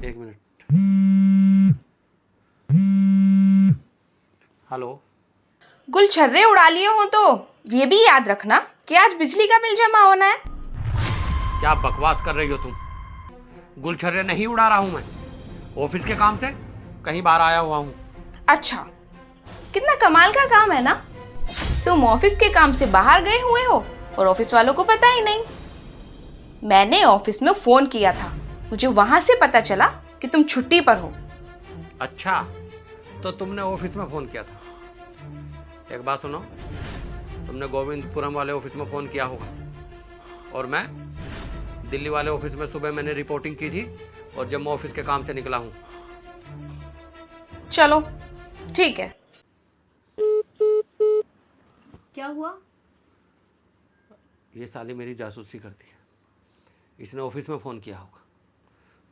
एक minute. Hello. गुलछर्रे उड़ा लिए हो तो ये भी याद रखना कि आज बिजली का बिल जमा होना है। क्या बकवास कर रही हो तुम? गुलछर्रे नहीं उड़ा रहा हूं मैं। ऑफिस के काम से कहीं बाहर आया हुआ हूं। अच्छा, कितना कमाल का काम है ना। तुम ऑफिस के काम से बाहर गए हुए हो और ऑफिस वालों को पता ही नहीं। मैंने ऑफिस में फोन किया था, मुझे वहां से पता चला कि तुम छुट्टी पर हो। अच्छा, तो तुमने ऑफिस में फोन किया था। एक बात सुनो, तुमने गोविंदपुरम वाले ऑफिस में फोन किया होगा और मैं दिल्ली वाले ऑफिस में सुबह मैंने रिपोर्टिंग की थी और जब मैं ऑफिस के काम से निकला हूं। चलो ठीक है। क्या हुआ? ये साली मेरी जासूसी करती है। इसने ऑफिस में फ़ोन किया होगा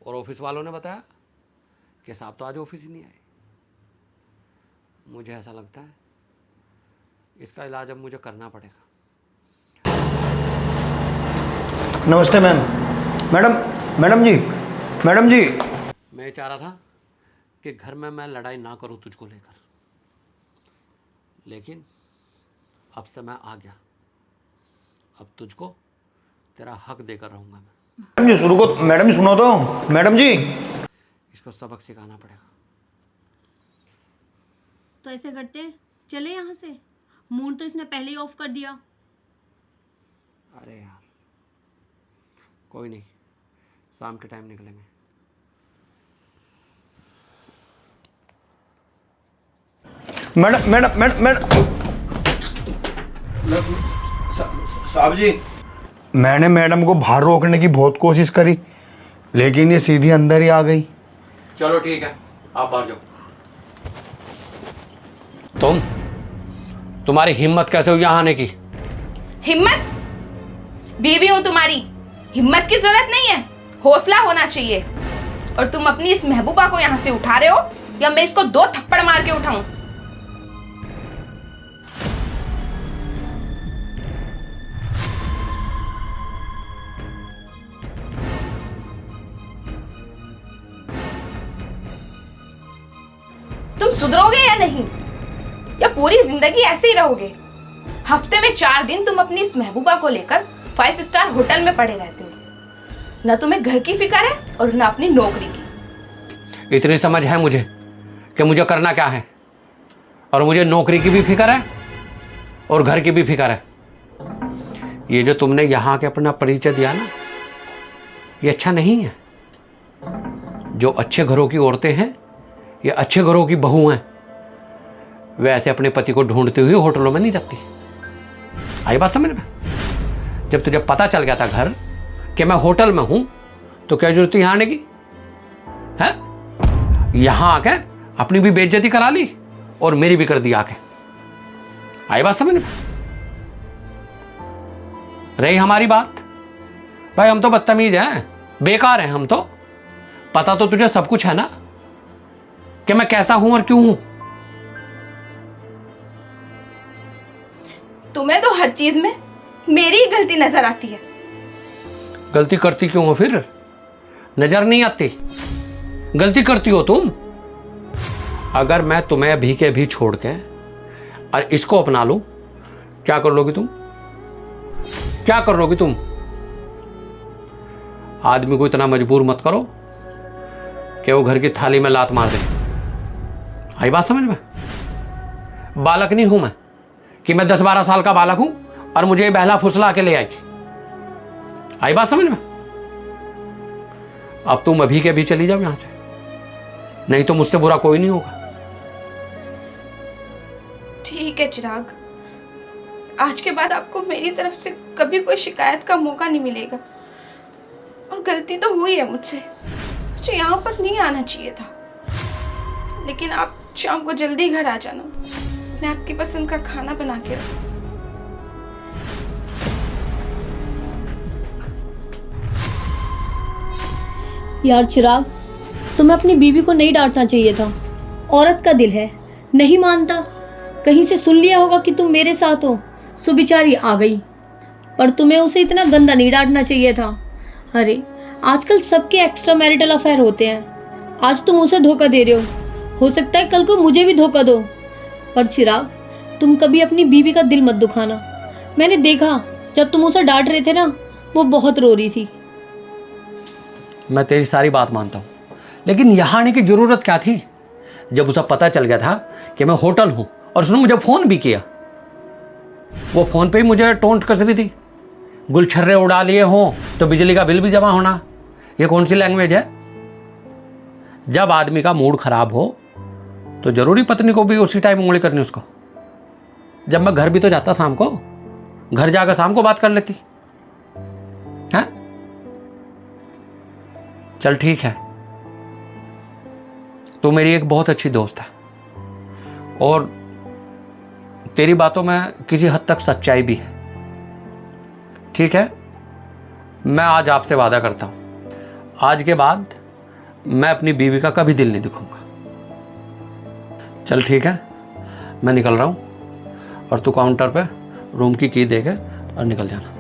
और ऑफिस वालों ने बताया कि साहब तो आज ऑफिस ही नहीं आए। मुझे ऐसा लगता है इसका इलाज अब मुझे करना पड़ेगा। नमस्ते मैम। मैडम जी। मैं चाह रहा था कि घर में मैं लड़ाई ना करूं तुझको लेकर, लेकिन अब समय आ गया। अब तुझको तेरा हक देकर रहूंगा मैं। मैडम जी सुनो तो। मैडम जी, इसको सबक सिखाना पड़ेगा। तो ऐसे करते चले यहाँ से। मूड तो इसने पहले ही ऑफ कर दिया। अरे यार, कोई नहीं, शाम के टाइम निकलेंगे। मैडम साहब जी, मैंने मैडम को बाहर रोकने की बहुत कोशिश करी, लेकिन ये सीधी अंदर ही आ गई। चलो ठीक है, आप बाहर जाओ। तुम्हारी हिम्मत कैसे हुई यहाँ आने की? हिम्मत? बीवी हूं तुम्हारी, हिम्मत की जरूरत नहीं है, हौसला होना चाहिए। और तुम अपनी इस महबूबा को यहाँ से उठा रहे हो या मैं इसको 2 थप्पड़ मार के उठाऊं? तुम सुधरोगे या नहीं, या पूरी जिंदगी ऐसे ही रहोगे? हफ्ते में 4 दिन तुम अपनी इस महबूबा को लेकर 5 स्टार होटल में पड़े रहते हो। न तुम्हें घर की फिक्र है और न अपनी नौकरी की। इतनी समझ है मुझे कि मुझे करना क्या है, और मुझे नौकरी की भी फिक्र है और घर की भी फिक्र है। ये जो तुमने यहाँ के अपना परिचय दिया ना, ये अच्छा नहीं है। जो अच्छे घरों की औरतें हैं, ये अच्छे घरों की बहू हैं, वे ऐसे अपने पति को ढूंढते हुए होटलों में नहीं जाती। आई बात समझ में? जब तुझे पता चल गया था घर कि मैं होटल में हूं, तो क्या जरूरत थी यहां आने की? है यहां आके अपनी भी बेइज्जती करा ली और मेरी भी कर दी आके। आई बात समझ में? रही हमारी बात, भाई हम तो बदतमीज हैं, बेकार हैं हम तो। पता तो तुझे सब कुछ है ना कि मैं कैसा हूं और क्यों हूं। तुम्हें तो हर चीज में मेरी ही गलती नजर आती है। गलती करती क्यों हो फिर? नजर नहीं आती? गलती करती हो तुम। अगर मैं तुम्हें अभी के अभी छोड़ के और इसको अपना लूं, क्या कर लोगी तुम? क्या कर लोगी तुम? आदमी को इतना मजबूर मत करो कि वो घर की थाली में लात मार दे। आई बात समझ में? बालक नहीं हूं मैं कि मैं 10-12 साल का बालक हूं और मुझे बहला फुसला के ले आएगी। आई बात समझ में? अब तुम अभी के अभी चली जाओ यहां से, नहीं तो मुझसे बुरा कोई नहीं होगा। ठीक है चिराग, आज के बाद आपको मेरी तरफ से कभी कोई शिकायत का मौका नहीं मिलेगा। और गलती तो हुई है मुझसे, मुझे यहाँ पर नहीं आना चाहिए था। लेकिन आप शाम को जल्दी घर आ जाना, मैं आपकी पसंद का खाना बना के रखूँ। यार चिराग, तुम्हें अपनी बीवी को नहीं डांटना चाहिए था। औरत का दिल है, नहीं मानता। कहीं से सुन लिया होगा कि तुम मेरे साथ हो, सो बेचारी आ गई। पर तुम्हें उसे इतना गंदा नहीं डांटना चाहिए था। अरे आजकल सबके एक्स्ट्रा मैरिटल अफेयर होते हैं, आज तुम उसे धोखा दे रहे हो सकता है कल को मुझे भी धोखा दो। पर चिराग, तुम कभी अपनी बीवी का दिल मत दुखाना। मैंने देखा जब तुम उसे डांट रहे थे ना, वो बहुत रो रही थी। मैं तेरी सारी बात मानता हूँ, लेकिन यहाँ आने की ज़रूरत क्या थी? जब उसे पता चल गया था कि मैं होटल हूँ और उसने मुझे फ़ोन भी किया, वो फ़ोन पे ही मुझे टोंट कस रही थी। गुलछर्रे उड़ा लिए हों तो बिजली का बिल भी जमा होना, ये कौन सी लैंग्वेज है? जब आदमी का मूड खराब हो तो ज़रूरी पत्नी को भी उसी टाइम उंगली करनी उसको। जब मैं घर भी तो जाता शाम को, घर जाकर शाम को बात कर लेती। हैं? चल ठीक है, तू मेरी एक बहुत अच्छी दोस्त है और तेरी बातों में किसी हद तक सच्चाई भी है। ठीक है, मैं आज आपसे वादा करता हूं, आज के बाद मैं अपनी बीवी का कभी दिल नहीं दुखाऊंगा। चल ठीक है, मैं निकल रहा हूं और तू काउंटर पे रूम की की दे के और निकल जाना।